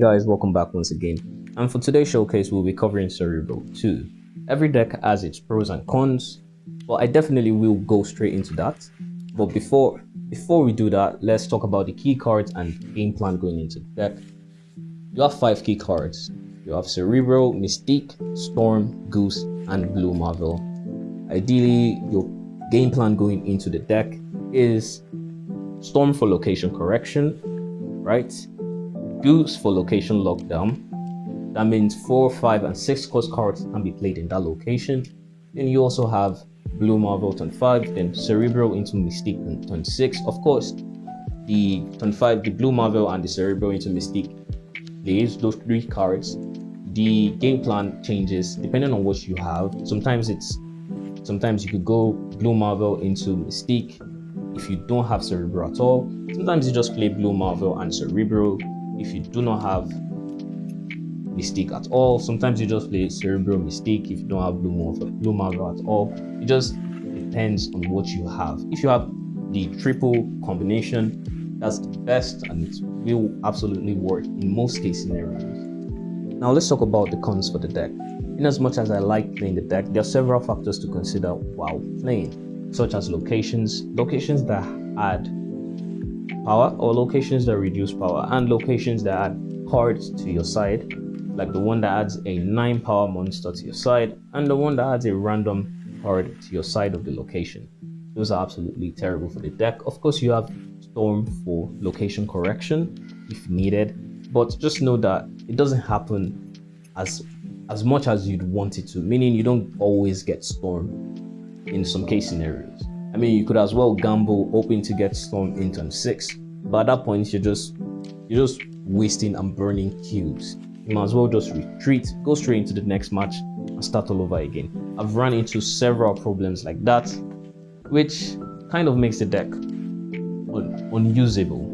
guys, welcome back once again, and for today's showcase we'll be covering Cerebro 2. Every deck has its pros and cons, but I definitely will go straight into that. But before we do that, let's talk about the key cards and game plan going into the deck. You have 5 key cards. You have Cerebro, Mystique, Storm, Goose, and Blue Marvel. Ideally, your game plan going into the deck is Storm for location correction, right? Goose for location lockdown. That means 4, 5, and 6 cost cards can be played in that location. Then you also have Blue Marvel turn 5, then Cerebro into Mystique on turn 6. Of course, the turn 5, the Blue Marvel and the Cerebro into Mystique plays those 3 cards. The game plan changes depending on what you have. Sometimes you could go Blue Marvel into Mystique if you don't have Cerebro at all. Sometimes you just play Blue Marvel and Cerebro if you do not have Mystique at all. Sometimes you just play Cerebro Mystique if you don't have Blue Marvel at all. It just depends on what you have. If you have the triple combination, that's the best and it will absolutely work in most case scenarios. Now let's talk about the cons for the deck. In as much as I like playing the deck, there are several factors to consider while playing, such as locations that add power or locations that reduce power, and locations that add cards to your side, like the one that adds a 9 power monster to your side and the one that adds a random card to your side of the location. Those are absolutely terrible for the deck. Of course, you have Storm for location correction if needed, but just know that it doesn't happen as much as you'd want it to, meaning you don't always get Storm in some case scenarios. I mean, you could as well gamble hoping to get Storm in turn 6, but at that point you're just wasting and burning cubes. You might as well just retreat, go straight into the next match and start all over again. I've run into several problems like that, which kind of makes the deck unusable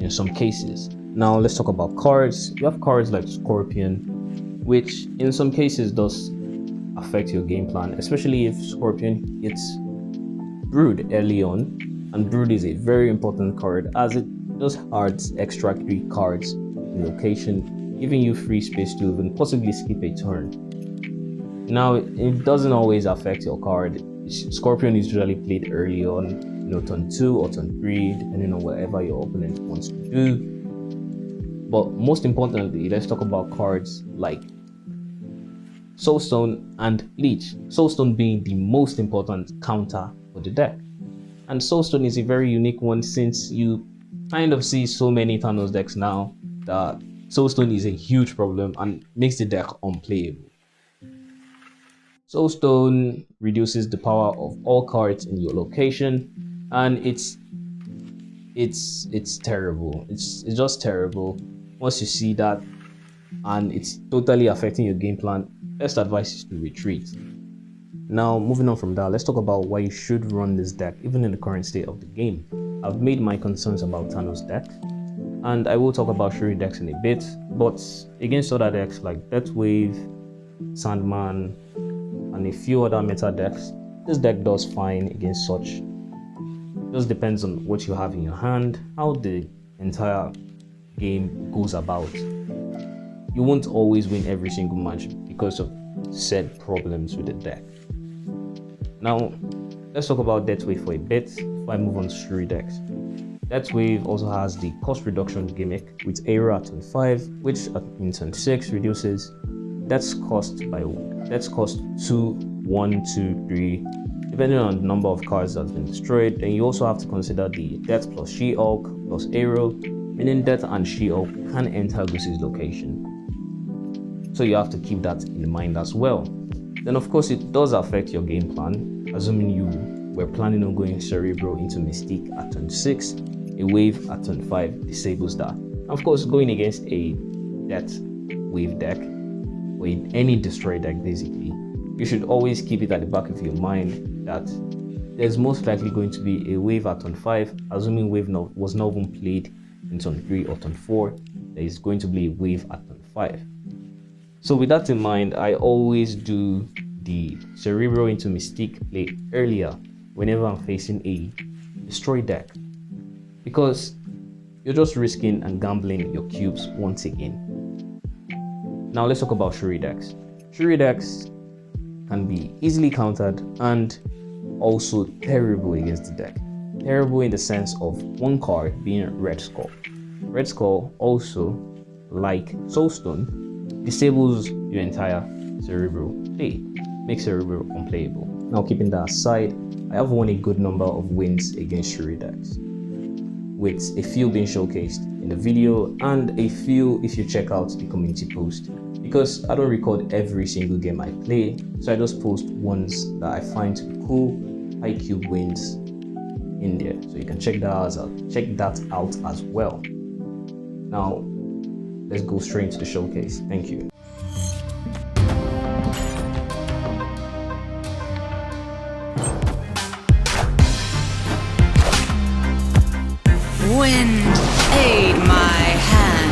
in some cases. Now let's talk about cards. You have cards like Scorpion, which in some cases does affect your game plan, especially if Scorpion hits Brood early on, and Brood is a very important card as it just adds extra 3 cards in location, giving you free space to even possibly skip a turn. Now it doesn't always affect your card. Scorpion is usually played early on, turn 2 or turn 3, depending on whatever your opponent wants to do. But most importantly, let's talk about cards like Soulstone and Leech. Soulstone being the most important counter for the deck. And Soulstone is a very unique one since you kind of see so many Thanos decks now that Soulstone is a huge problem and makes the deck unplayable. Soulstone reduces the power of all cards in your location, and it's terrible. It's just terrible. Once you see that and it's totally affecting your game plan, best advice is to retreat. Now moving on from that, let's talk about why you should run this deck even in the current state of the game. I've made my concerns about Thanos deck, and I will talk about Shuri decks in a bit, but against other decks like Deathwave, Sandman, and a few other meta decks, this deck does fine against such. It just depends on what you have in your hand, how the entire game goes about. You won't always win every single match because of said problems with the deck. Now, let's talk about Deathwave for a bit before I move on to Shuri decks. Deathwave also has the cost reduction gimmick with Aero at turn 5, which in turn 6 reduces Death's cost by 2, 1, 2, 3, depending on the number of cards that's been destroyed. And you also have to consider the Death plus She Hulk plus Aero, meaning Death and She Hulk can enter Goose's location. So you have to keep that in mind as well. Then of course it does affect your game plan, assuming you were planning on going Cerebro into Mystique at turn 6, a wave at turn 5 disables that. Of course, going against a Death wave deck, or in any destroy deck basically, you should always keep it at the back of your mind that there's most likely going to be a wave at turn 5, assuming wave was not even played in turn 3 or turn 4, there is going to be a wave at turn 5. So with that in mind, I always do the Cerebro into Mystique play earlier whenever I'm facing a destroy deck, because you're just risking and gambling your cubes once again. Now let's talk about Shuri decks. Shuri decks can be easily countered and also terrible against the deck. Terrible in the sense of one card being Red Skull. Red Skull also, like Soulstone, disables your entire Cerebro play, makes Cerebro unplayable. Now keeping that aside, I have won a good number of wins against Shuri decks, with a few being showcased in the video and a few if you check out the community post, because I don't record every single game I play, so I just post ones that I find to be cool, high cube wins in there, so you can check that out as well. Now let's go straight into the showcase. Thank you. Wind, aid my hand.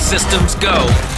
systems go.